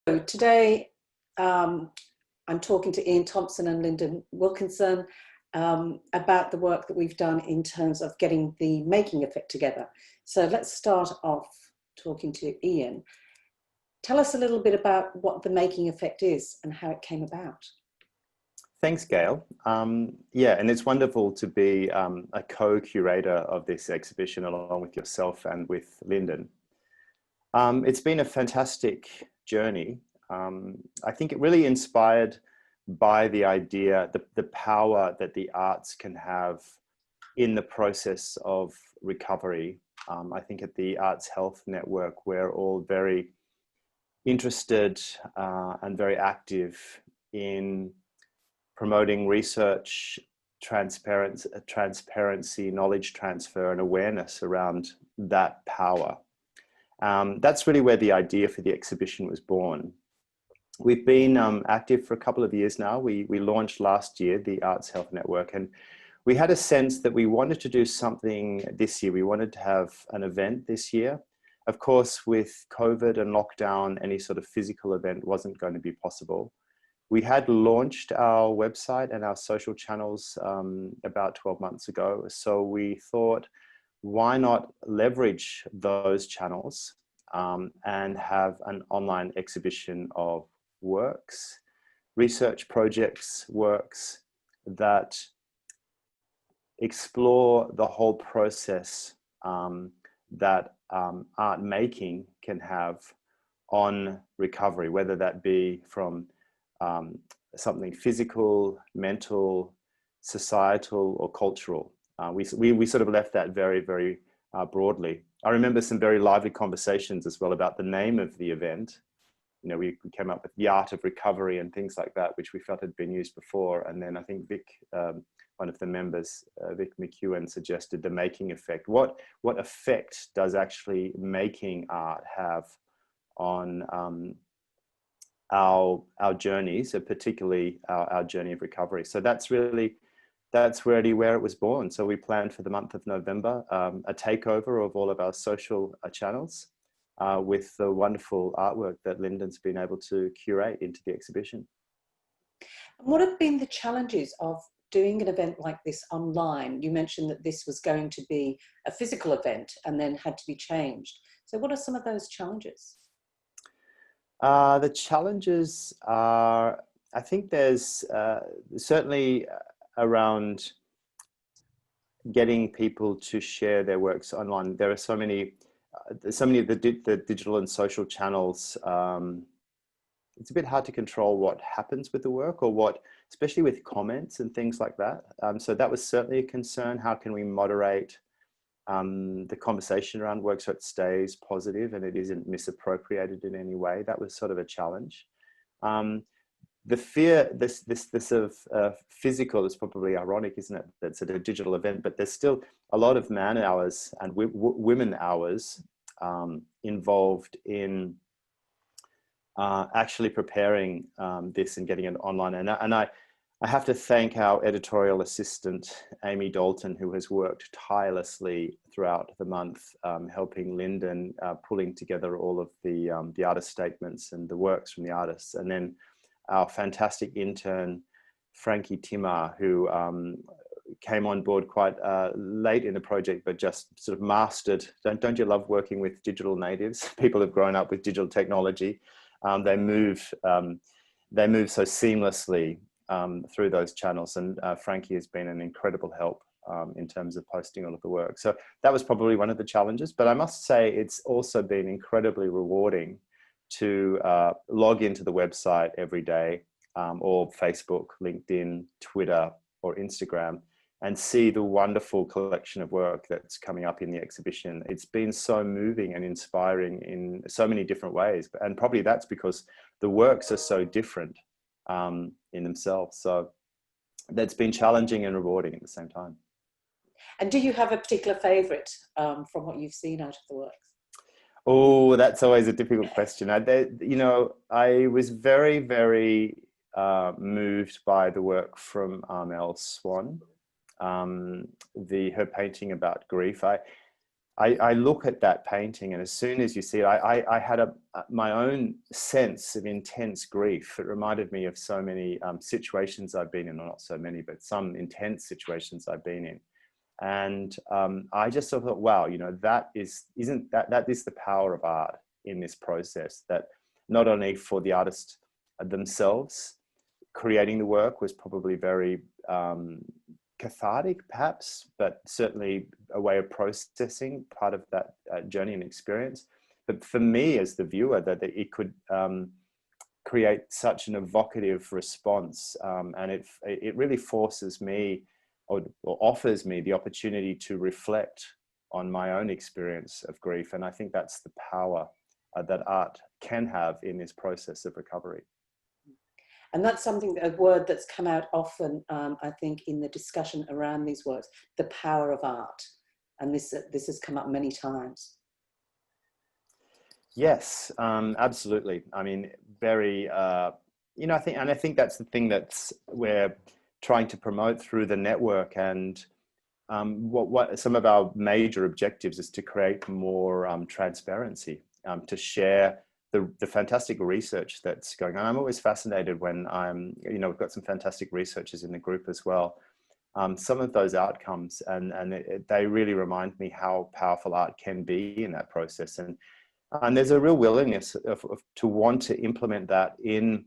So today I'm talking to Ian Thomson and Linden Wilkinson about the work that we've done in terms of getting the making effect together. So let's start off talking to Ian. Tell us a little bit about what the making effect is and how it came about. Thanks, Gail. Yeah, and it's wonderful to be a co-curator of this exhibition along with yourself and with Linden. It's been a fantastic journey. I think it really inspired by the idea, the power that the arts can have in the process of recovery. I think at the Arts Health Network, we're all very interested and very active in promoting research, transparency, knowledge transfer, and awareness around that power. That's really where the idea for the exhibition was born. We've been active for a couple of years now. We launched last year, the Arts Health Network, and we had a sense that we wanted to do something this year. We wanted to have an event this year. Of course, with COVID and lockdown, any sort of physical event wasn't going to be possible. We had launched our website and our social channels about 12 months ago. So we thought, why not leverage those channels and have an online exhibition of works, research projects, works that explore the whole process that art making can have on recovery, whether that be from something physical, mental, societal, or cultural. We sort of left that very, very broadly. I remember some very lively conversations as well about the name of the event. You know, we came up with the art of recovery and things like that, which we felt had been used before. And then I think Vic, one of the members, Vic McEwen, suggested the making effect. What effect does actually making art have on our journeys, particularly our journey of recovery? So that's really where it was born. So we planned for the month of November a takeover of all of our social channels with the wonderful artwork that Linden's been able to curate into the exhibition. And what have been the challenges of doing an event like this online? You mentioned that this was going to be a physical event and then had to be changed. So what are some of those challenges? The challenges are, I think there's certainly around getting people to share their works online. There are so many of the digital and social channels. It's a bit hard to control what happens with the work or what, especially with comments and things like that. So that was certainly a concern. How can we moderate the conversation around work so it stays positive and it isn't misappropriated in any way? That was sort of a challenge. The fear, this sort of physical is probably ironic, isn't it? That's at a digital event, but there's still a lot of man hours and women hours involved in actually preparing this and getting it online. And I have to thank our editorial assistant, Amy Dalton, who has worked tirelessly throughout the month, helping Linden, pulling together all of the artist statements and the works from the artists. And then our fantastic intern, Frankie Timar, who came on board quite late in the project, but just sort of mastered. Don't you love working with digital natives? People have grown up with digital technology. They move so seamlessly through those channels, and Frankie has been an incredible help in terms of posting all of the work. So that was probably one of the challenges, but I must say it's also been incredibly rewarding to log into the website every day, or Facebook, LinkedIn, Twitter, or Instagram, and see the wonderful collection of work that's coming up in the exhibition. It's been so moving and inspiring in so many different ways, and probably that's because the works are so different in themselves. So that's been challenging and rewarding at the same time. And do you have a particular favorite from what you've seen out of the works? Oh, that's always a difficult question. I was very, very moved by the work from Armelle Swan, her painting about grief. I look at that painting, and as soon as you see it, I had my own sense of intense grief. It reminded me of so many situations I've been in, or not so many, but some intense situations I've been in. And I just sort of thought, wow, you know, that is the power of art in this process, that not only for the artists themselves, creating the work was probably very cathartic perhaps, but certainly a way of processing part of that journey and experience. But for me as the viewer, that it could create such an evocative response, and it really forces me, or offers me, the opportunity to reflect on my own experience of grief. And I think that's the power that art can have in this process of recovery. And that's something, a word that's come out often, I think, in the discussion around these works, the power of art. And this has come up many times. Yes, absolutely. I mean, very, you know, I think that's the thing that's we're trying to promote through the network. And what some of our major objectives is to create more transparency, to share the fantastic research that's going on. I'm always fascinated when you know, we've got some fantastic researchers in the group as well. Some of those outcomes, and they really remind me how powerful art can be in that process. And there's a real willingness to want to implement that in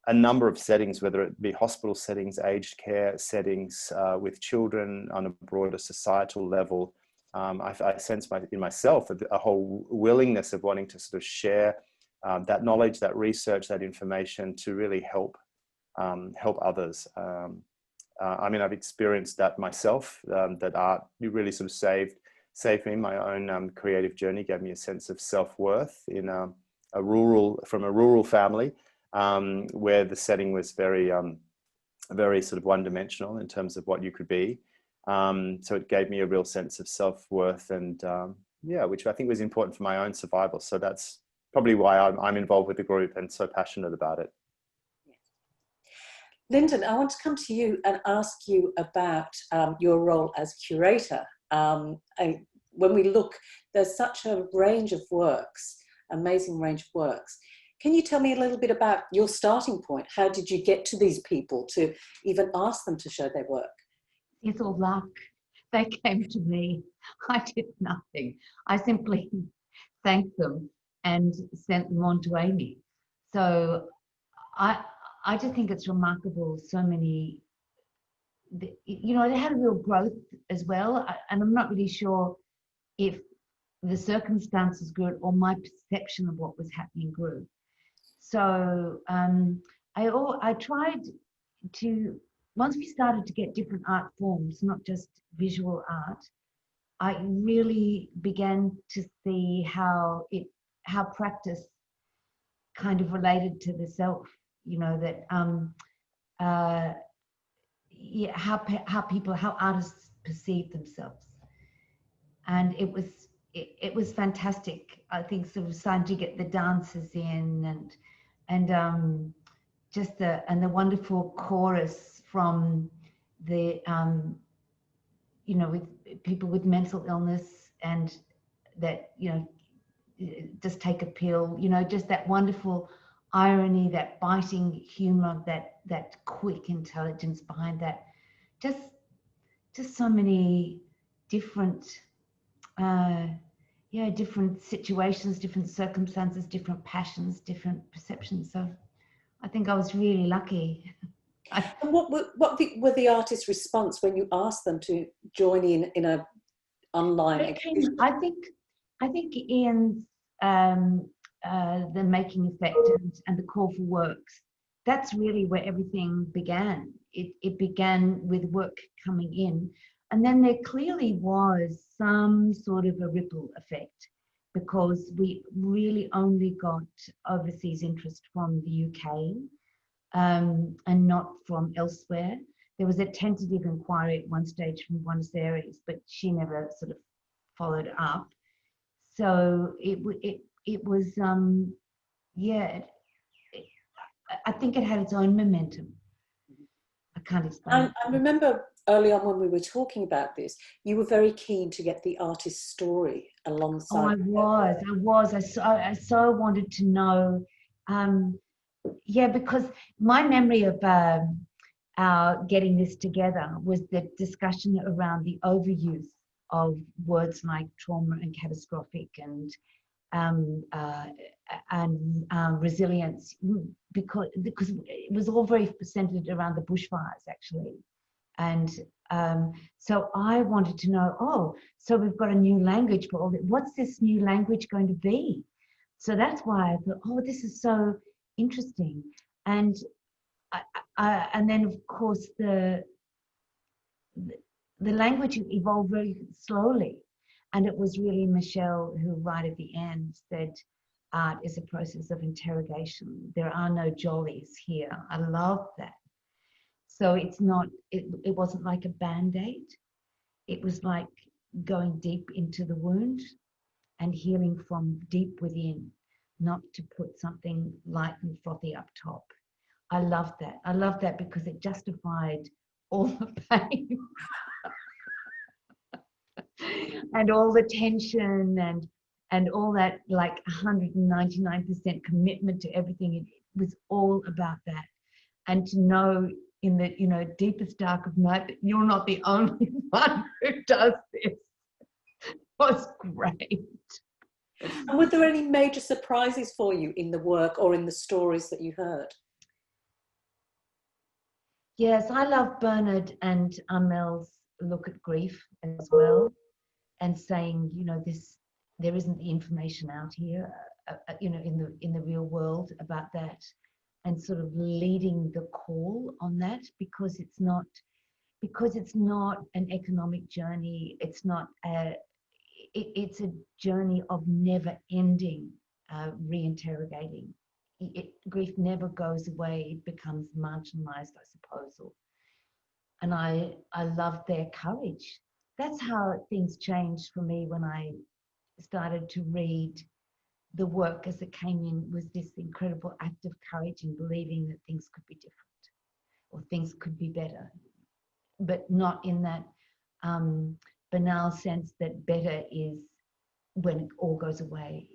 a number of settings, whether it be hospital settings, aged care settings, with children on a broader societal level. I sense in myself a whole willingness of wanting to sort of share that knowledge, that research, that information to really help others. I mean, I've experienced that myself, that art really sort of saved me. My own creative journey gave me a sense of self-worth in from a rural family, where the setting was very sort of one-dimensional in terms of what you could be. So it gave me a real sense of self-worth, and yeah, which I think was important for my own survival. So that's probably why I'm involved with the group and so passionate about it. Linden, I want to come to you and ask you about your role as curator. When we look, there's such a range of works, amazing range of works. Can you tell me a little bit about your starting point? How did you get to these people to even ask them to show their work? It's all luck. They came to me. I did nothing. I simply thanked them and sent them on to Amy. So I just think it's remarkable. So many, you know, they had a real growth as well. And I'm not really sure if the circumstances grew or my perception of what was happening grew. So I tried to, once we started to get different art forms, not just visual art, I really began to see how practice kind of related to the self, you know, that yeah, how artists perceive themselves. And it was fantastic. I think sort of starting to get the dancers in, and just the wonderful chorus from the you know, with people with mental illness, and that, you know, just take a pill, you know, just that wonderful irony, that biting humor, that quick intelligence behind that. Just so many different yeah, different situations, different circumstances, different passions, different perceptions. So I think I was really lucky. And what were the artists' response when you asked them to join in a online exhibition? I think Ian's the making effect and the call for works, that's really where everything began. It began with work coming in, and then there clearly was some sort of a ripple effect, because we really only got overseas interest from the UK, and not from elsewhere. There was a tentative inquiry at one stage from Buenos Aires, but she never sort of followed up. So it was, yeah, I think it had its own momentum. I can't explain it. I remember early on when we were talking about this, you were very keen to get the artist's story alongside. I so wanted to know, yeah, because my memory of our getting this together was the discussion around the overuse of words like trauma and catastrophic and resilience, because it was all very centered around the bushfires actually. And so I wanted to know, oh, so we've got a new language for all that. What's this new language going to be? So that's why I thought, oh, this is so interesting. And and then of course the language evolved very slowly. And it was really Michelle who right at the end said, art is a process of interrogation. There are no jollies here. I love that. So it's not, it wasn't like a Band-Aid. It was like going deep into the wound and healing from deep within, not to put something light and frothy up top. I love that. I love that because it justified all the pain and all the tension and all that, like 199% commitment to everything. It was all about that. And to know in the, you know, deepest dark of night that you're not the only one who does this was great. And were there any major surprises for you in the work or in the stories that you heard? Yes, I love Bernard and Amel's look at grief as well, and saying, you know, there isn't the information out here, you know, in the real world about that, and sort of leading the call on that, because it's not an economic journey. It's not it's a journey of never ending reinterrogating. Grief never goes away. It becomes marginalized, I suppose. And I love their courage. That's how things changed for me when I started to read the work as it came in, was this incredible act of courage and believing that things could be different or things could be better, but not in that banal sense that better is when it all goes away.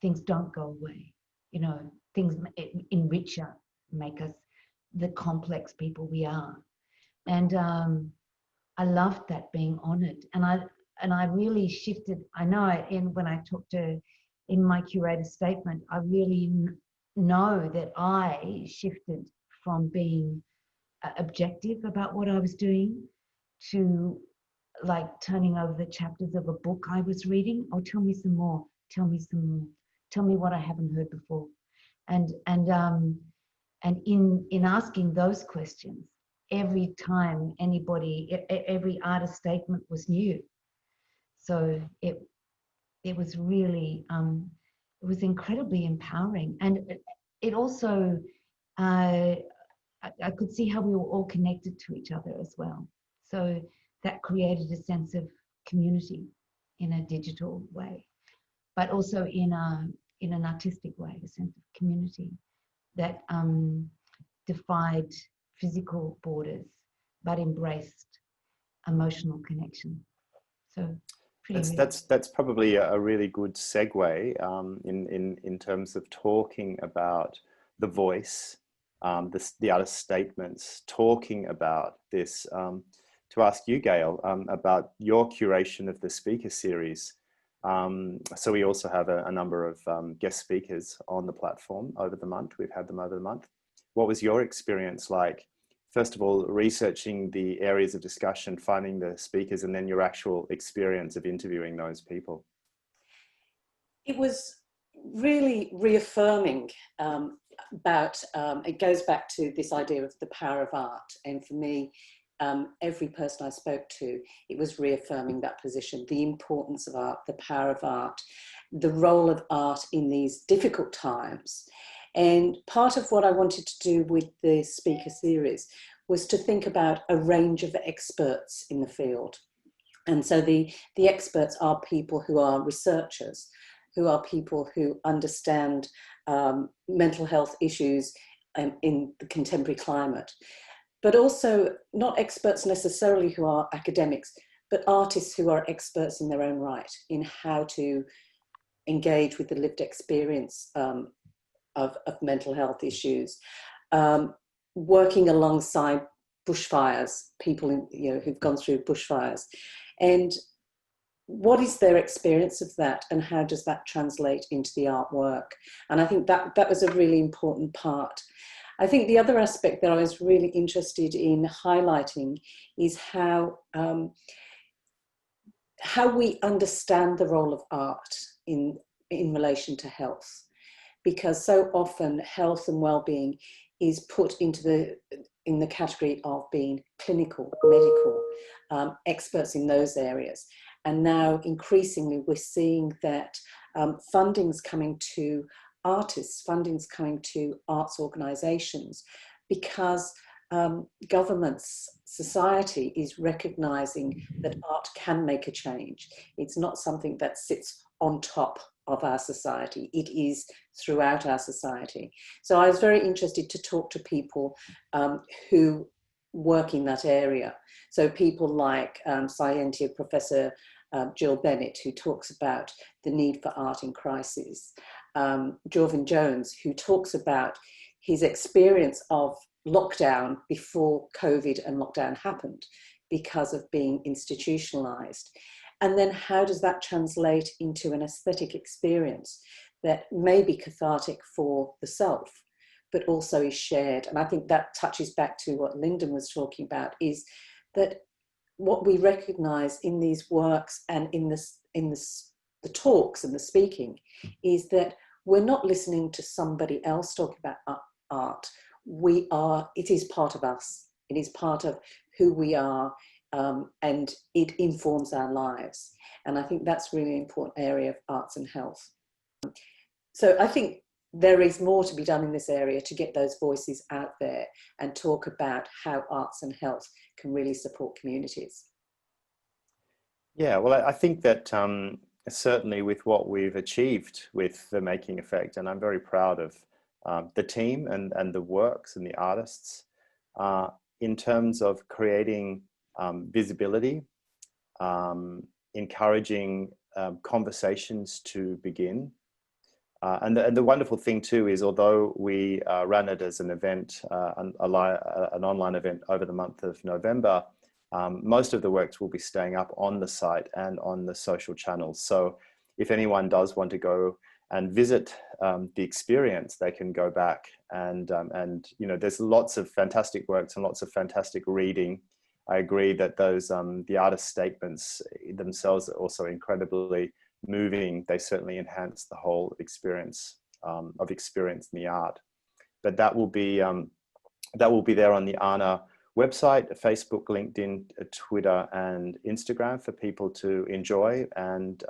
Things don't go away. You know, things enrich us, make us the complex people we are. And I loved that, being honored. And I really shifted. I know when I talked to, in my curator statement, I really know that I shifted from being objective about what I was doing to like turning over the chapters of a book I was reading. Oh, tell me some more. Tell me some more. Tell me what I haven't heard before. And in asking those questions, every time every artist statement was new. So it was really, it was incredibly empowering. And it also, I could see how we were all connected to each other as well. So that created a sense of community in a digital way, but also in an artistic way, a sense of community that defied physical borders, but embraced emotional connection. So that's probably a really good segue in terms of talking about the voice, the artist statements, talking about this. To ask you, Gail, about your curation of the speaker series. So we also have a number of guest speakers on the platform over the month. We've had them over the month. What was your experience like? First of all, researching the areas of discussion, finding the speakers, and then your actual experience of interviewing those people. It was really reaffirming about, it goes back to this idea of the power of art. And for me, every person I spoke to, it was reaffirming that position, the importance of art, the power of art, the role of art in these difficult times. And part of what I wanted to do with the speaker series was to think about a range of experts in the field. And so the experts are people who are researchers, who are people who understand mental health issues in the contemporary climate. but also not experts necessarily who are academics, but artists who are experts in their own right in how to engage with the lived experience of mental health issues, working alongside bushfires, people who've gone through bushfires, and what is their experience of that, and how does that translate into the artwork? And I think that was a really important part. I think the other aspect that I was really interested in highlighting is how we understand the role of art in relation to health, because so often health and well-being is put into in the category of being clinical, medical, experts in those areas. And now increasingly we're seeing that funding's coming to artists, funding's coming to arts organisations, because governments, society is recognising that art can make a change. It's not something that sits on top of our society, it is throughout our society. So I was very interested to talk to people who work in that area. So people like Scientia Professor Jill Bennett, who talks about the need for art in crisis. Jorvin Jones, who talks about his experience of lockdown before COVID and lockdown happened because of being institutionalized. And then how does that translate into an aesthetic experience that may be cathartic for the self, but also is shared? And I think that touches back to what Linden was talking about, is that what we recognize in these works and in the talks and the speaking is that we're not listening to somebody else talking about art. It is part of us. It is part of who we are, and it informs our lives. And I think that's really an important area of arts and health. So I think there is more to be done in this area to get those voices out there and talk about how arts and health can really support communities. Yeah, well, I think that certainly with what we've achieved with the Making Effect, and I'm very proud of the team and the works and the artists in terms of creating visibility, encouraging conversations to begin. And the wonderful thing too is, although we ran it as an event, an online event over the month of November, most of the works will be staying up on the site and on the social channels. So if anyone does want to go and visit the experience, they can go back and there's lots of fantastic works and lots of fantastic reading. I agree that those the artist statements themselves are also incredibly moving. They certainly enhance the whole experience of experiencing the art. But that will be there on the ANA website, Facebook, LinkedIn, Twitter, and Instagram for people to enjoy and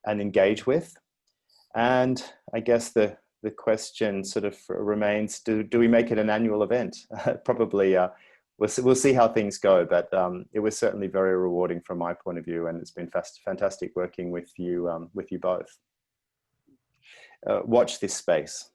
engage with. And I guess the question sort of remains: do we make it an annual event? Probably. We'll see how things go, but it was certainly very rewarding from my point of view, and it's been fantastic working with you both. Watch this space.